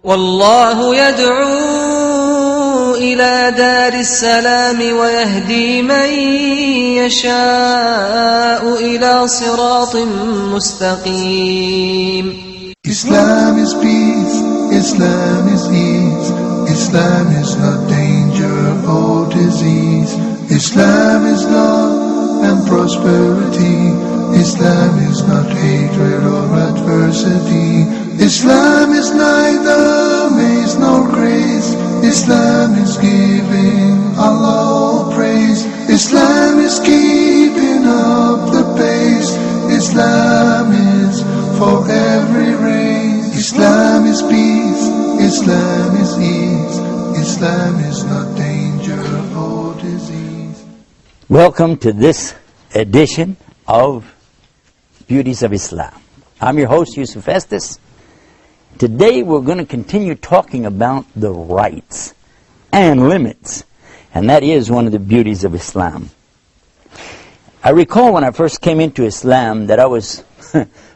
والله يدعو إلى دار السلام ويهدي من يشاء إلى صراط مستقيم. Islam is peace, Islam is ease, Islam is not danger or disease. Islam is love and prosperity, Islam is not hatred or adversity. Islam is neither maze nor grace, Islam is giving Allah praise. Islam is keeping up the pace, Islam is for every race. Islam is peace, Islam is ease, Islam is not danger or disease. Welcome to this edition of Beauties of Islam. I'm your host, Yusuf Estes. Today we're going to continue talking about the rights and limits, and that is one of the beauties of Islam. I recall when I first came into Islam that I was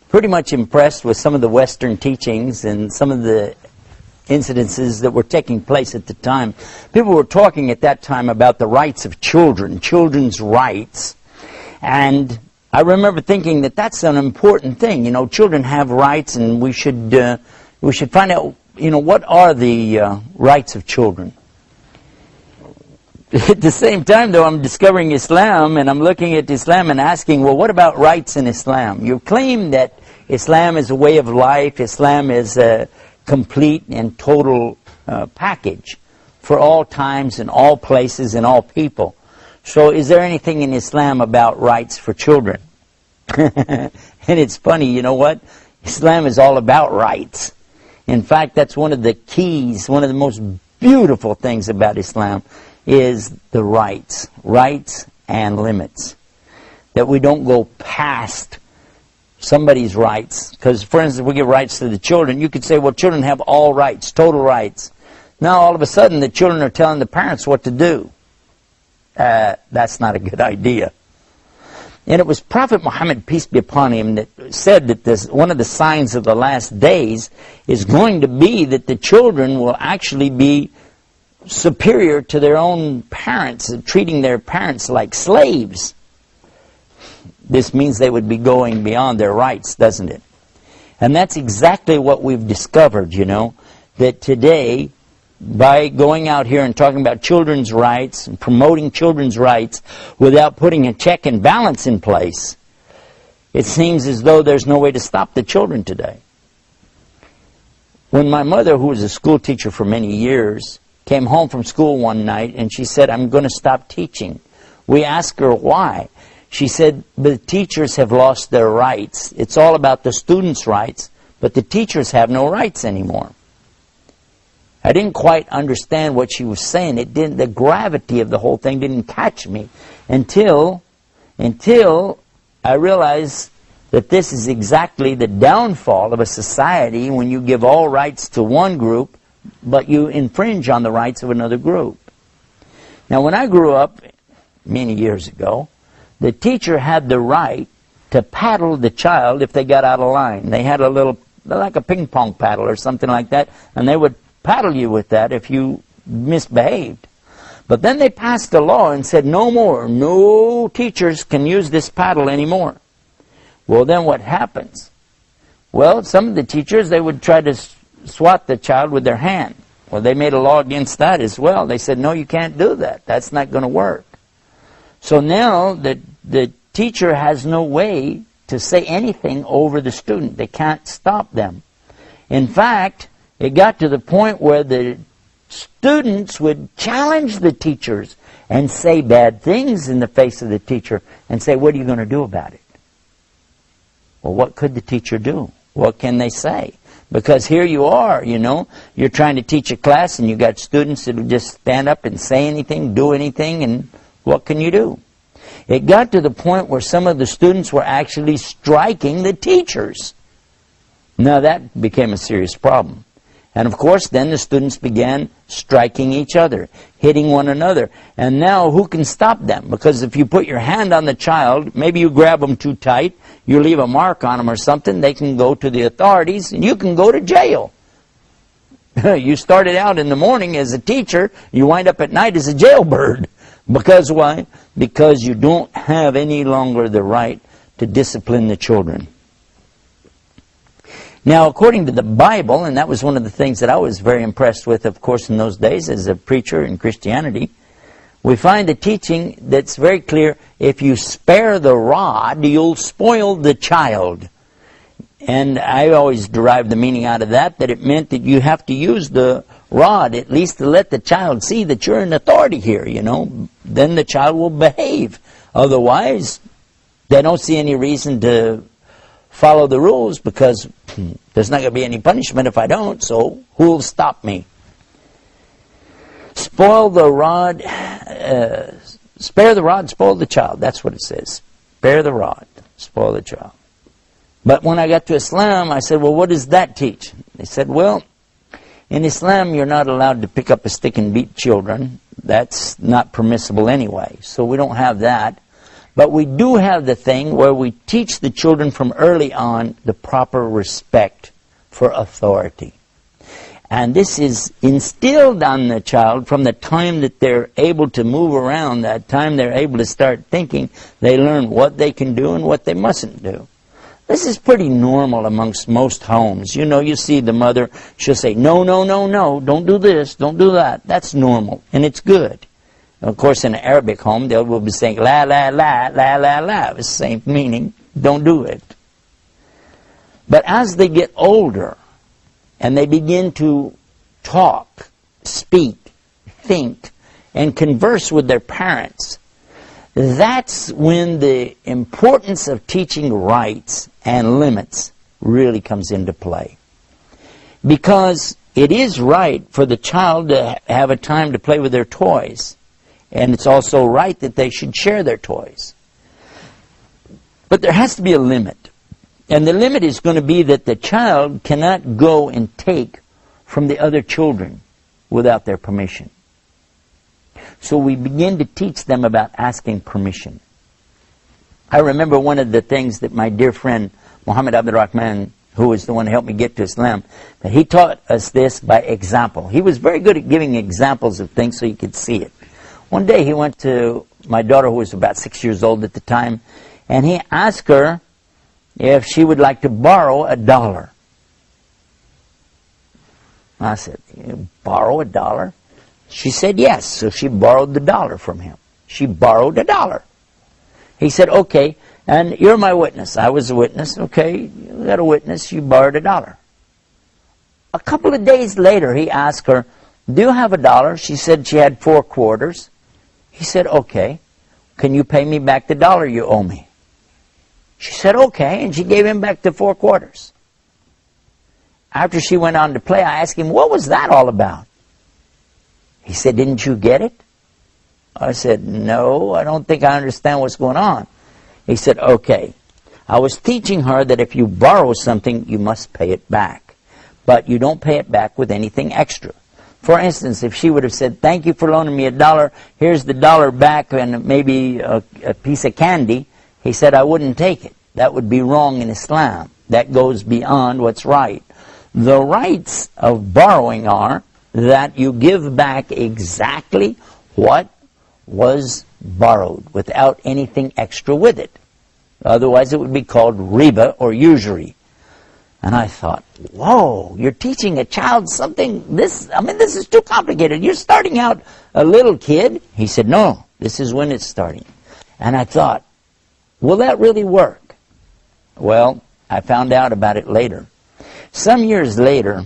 pretty much impressed with some of the Western teachings and some of the incidences that were taking place at the time. People were talking at that time about the rights of children, children's rights, and I remember thinking that that's an important thing. You know, children have rights, and we should find out, you know, what are the rights of children. At the same time, though, I'm discovering Islam, and I'm looking at Islam and asking, well, what about rights in Islam? You claim that Islam is a way of life, Islam is a complete and total package for all times and all places and all people. So is there anything in Islam about rights for children? And it's funny, you know what? Islam is all about rights. In fact, that's one of the keys, one of the most beautiful things about Islam is the rights and limits. That we don't go past somebody's rights. Because, for instance, we give rights to the children. You could say, well, children have all rights, total rights. Now, all of a sudden, the children are telling the parents what to do. That's not a good idea. And it was Prophet Muhammad, peace be upon him, that said that one of the signs of the last days is going to be that the children will actually be superior to their own parents, treating their parents like slaves. This means they would be going beyond their rights, doesn't it? And that's exactly what we've discovered, you know, that today, by going out here and talking about children's rights and promoting children's rights without putting a check and balance in place, it seems as though there's no way to stop the children today. When my mother, who was a school teacher for many years, came home from school one night and she said, I'm going to stop teaching. We asked her why. She said, the teachers have lost their rights. It's all about the students' rights, but the teachers have no rights anymore. I didn't quite understand what she was saying. The gravity of the whole thing didn't catch me until I realized that this is exactly the downfall of a society when you give all rights to one group, but you infringe on the rights of another group. Now, when I grew up many years ago, the teacher had the right to paddle the child if they got out of line. They had a little, like a ping pong paddle or something like that, and they would paddle you with that if you misbehaved. But then they passed a law and said no more, no teachers can use this paddle anymore. Well, then what happens? Well, some of the teachers, they would try to swat the child with their hand. Well, they made a law against that as well. They said, no, you can't do that. That's not going to work. So now the teacher has no way to say anything over the student. They can't stop them. In fact, it got to the point where the students would challenge the teachers and say bad things in the face of the teacher and say, what are you going to do about it? Well, what could the teacher do? What can they say? Because here you are, you know, you're trying to teach a class and you got students that will just stand up and say anything, do anything, and what can you do? It got to the point where some of the students were actually striking the teachers. Now that became a serious problem. And of course, then the students began striking each other, hitting one another. And now, who can stop them? Because if you put your hand on the child, maybe you grab them too tight, you leave a mark on them or something, they can go to the authorities, and you can go to jail. You started out in the morning as a teacher, you wind up at night as a jailbird. Because why? Because you don't have any longer the right to discipline the children. Now, according to the Bible, and that was one of the things that I was very impressed with, of course, in those days as a preacher in Christianity, we find the teaching that's very clear: if you spare the rod, you'll spoil the child. And I always derived the meaning out of that it meant that you have to use the rod at least to let the child see that you're in authority here, you know. Then the child will behave. Otherwise, they don't see any reason to follow the rules, because there's not going to be any punishment if I don't, so who'll stop me? Spoil the rod, spare the rod, spoil the child. That's what it says. Spare the rod, spoil the child. But when I got to Islam, I said, well, what does that teach? They said, well, in Islam, you're not allowed to pick up a stick and beat children. That's not permissible anyway, so we don't have that. But we do have the thing where we teach the children from early on the proper respect for authority. And this is instilled on the child from the time that they're able to move around, that time they're able to start thinking. They learn what they can do and what they mustn't do. This is pretty normal amongst most homes. You know, you see the mother, she'll say, no, no, no, no, don't do this, don't do that. That's normal, and it's good. Of course, in an Arabic home, they will be saying, la, la, la, la, la, la. It's the same meaning. Don't do it. But as they get older, and they begin to talk, speak, think, and converse with their parents, that's when the importance of teaching rights and limits really comes into play. Because it is right for the child to have a time to play with their toys. And it's also right that they should share their toys. But there has to be a limit. And the limit is going to be that the child cannot go and take from the other children without their permission. So we begin to teach them about asking permission. I remember one of the things that my dear friend Muhammad Abdul Rahman, who was the one who helped me get to Islam, that he taught us this by example. He was very good at giving examples of things so you could see it. One day he went to my daughter, who was about 6 years old at the time, and he asked her if she would like to borrow $1. I said, "You borrow $1? She said yes, so she borrowed the $1 from him. She borrowed $1. He said, okay, and you're my witness. I was a witness. Okay, you got a witness, you borrowed $1. A couple of days later, he asked her, do you have $1? She said she had 4 quarters. He said, okay, can you pay me back the $1 you owe me? She said, okay, and she gave him back the 4 quarters. After she went on to play, I asked him, what was that all about? He said, didn't you get it? I said, no, I don't think I understand what's going on. He said, okay, I was teaching her that if you borrow something, you must pay it back. But you don't pay it back with anything extra. For instance, if she would have said, thank you for loaning me $1, here's the $1 back and maybe a piece of candy, he said, I wouldn't take it. That would be wrong in Islam. That goes beyond what's right. The rights of borrowing are that you give back exactly what was borrowed without anything extra with it. Otherwise it would be called riba or usury. And I thought, whoa, you're teaching a child something, this is too complicated. You're starting out a little kid. He said, no, this is when it's starting. And I thought, will that really work? Well, I found out about it later. Some years later,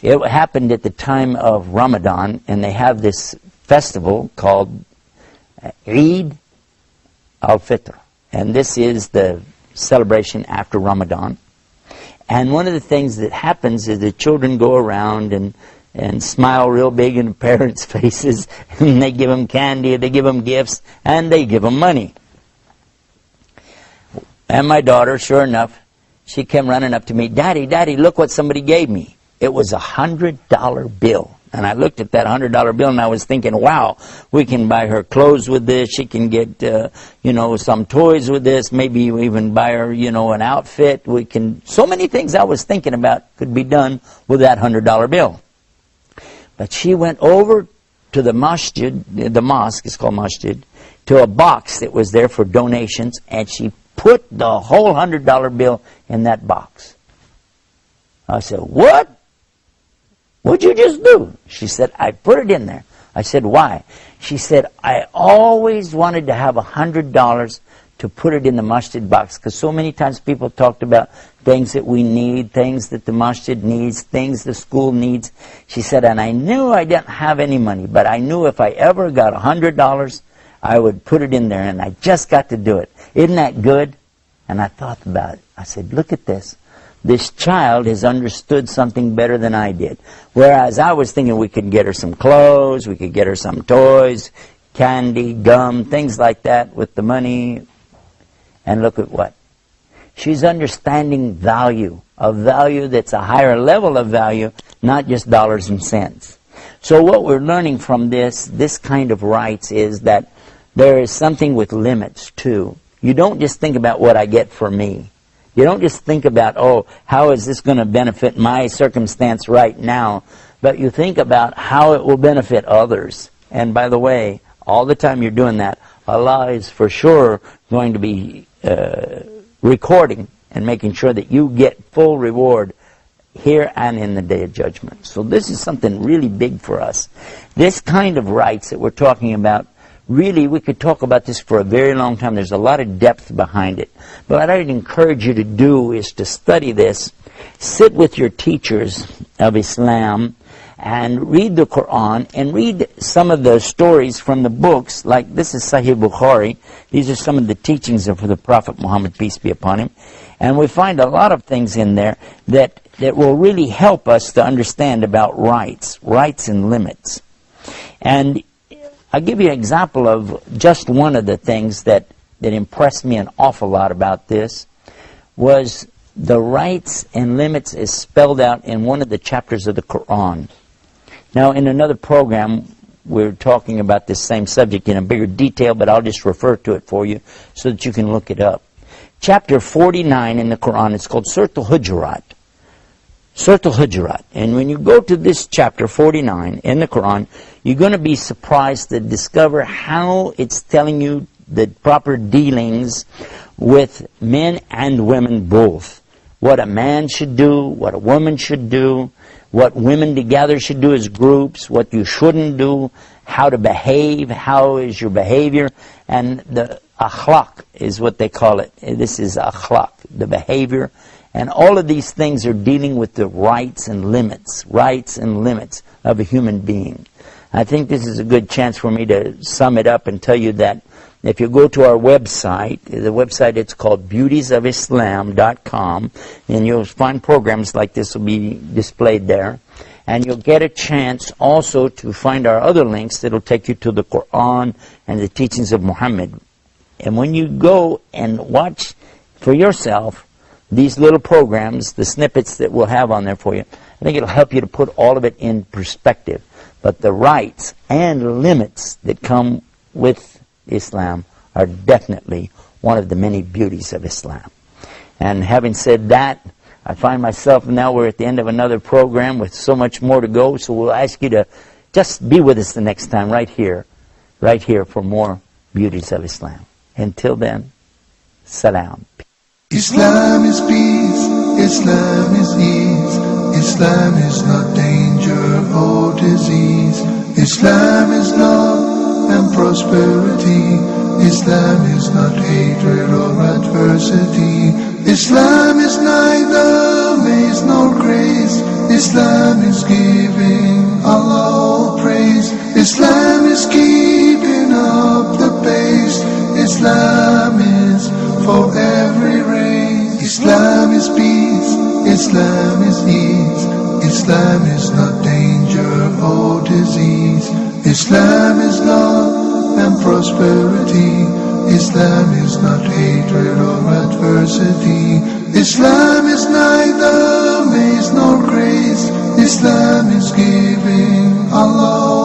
it happened at the time of Ramadan, and they have this festival called Eid al-Fitr. And this is the celebration after Ramadan. And one of the things that happens is the children go around and smile real big in the parents' faces, and they give them candy, they give them gifts, and they give them money. And my daughter, sure enough, she came running up to me, Daddy, Daddy, look what somebody gave me. It was $100 bill. And I looked at that $100 bill and I was thinking, wow, we can buy her clothes with this. She can get, some toys with this. Maybe we even buy her, an outfit. We can, so many things I was thinking about could be done with that $100 bill. But she went over to the masjid, the mosque, it's called masjid, to a box that was there for donations, and she put the whole $100 bill in that box. I said, what? What'd you just do? She said, I put it in there. I said, why? She said, I always wanted to have $100 to put it in the masjid box, because so many times people talked about things that we need, things that the masjid needs, things the school needs. She said, and I knew I didn't have any money, but I knew if I ever got $100, I would put it in there, and I just got to do it. Isn't that good? And I thought about it. I said, look at this. This child has understood something better than I did. Whereas I was thinking we could get her some clothes, we could get her some toys, candy, gum, things like that with the money. And look at what? She's understanding value, a value that's a higher level of value, not just dollars and cents. So what we're learning from this kind of rights, is that there is something with limits too. You don't just think about what I get for me. You don't just think about, oh, how is this going to benefit my circumstance right now? But you think about how it will benefit others. And by the way, all the time you're doing that, Allah is for sure going to be recording and making sure that you get full reward here and in the Day of Judgment. So this is something really big for us. This kind of rights that we're talking about, really, we could talk about this for a very long time. There's a lot of depth behind it. But what I'd encourage you to do is to study this. Sit with your teachers of Islam and read the Quran and read some of the stories from the books. Like this is Sahih Bukhari. These are some of the teachings of the Prophet Muhammad, peace be upon him. And we find a lot of things in there that will really help us to understand about rights and limits. And I'll give you an example of just one of the things that impressed me an awful lot about this, was the rights and limits is spelled out in one of the chapters of the Quran. Now, in another program, we're talking about this same subject in a bigger detail, but I'll just refer to it for you so that you can look it up. Chapter 49 in the Quran, it's called Surat al-Hujurat. Surat al-Hujurat. And when you go to this chapter 49 in the Quran, you're going to be surprised to discover how it's telling you the proper dealings with men and women both. What a man should do, what a woman should do, what women together should do as groups, what you shouldn't do, how to behave, how is your behavior, and the akhlaq is what they call it. This is akhlaq, the behavior. And all of these things are dealing with the rights and limits of a human being. I think this is a good chance for me to sum it up and tell you that if you go to our website, the website it's called beautiesofislam.com, and you'll find programs like this will be displayed there. And you'll get a chance also to find our other links that will take you to the Quran and the teachings of Muhammad. And when you go and watch for yourself these little programs, the snippets that we'll have on there for you, I think it'll help you to put all of it in perspective. But the rights and limits that come with Islam are definitely one of the many beauties of Islam. And having said that, I find myself now we're at the end of another program with so much more to go, so we'll ask you to just be with us the next time right here for more Beauties of Islam. Until then, salam. Islam is peace, Islam is ease, Islam is not danger or disease, Islam is love and prosperity, Islam is not hatred or adversity, Islam is neither maze nor grace, Islam is giving Allah all praise, Islam is keeping up the pace, Islam is for every race. Islam is peace, Islam is ease, Islam is not danger or disease, Islam is love and prosperity, Islam is not hatred or adversity, Islam is neither maze nor grace, Islam is giving. Allah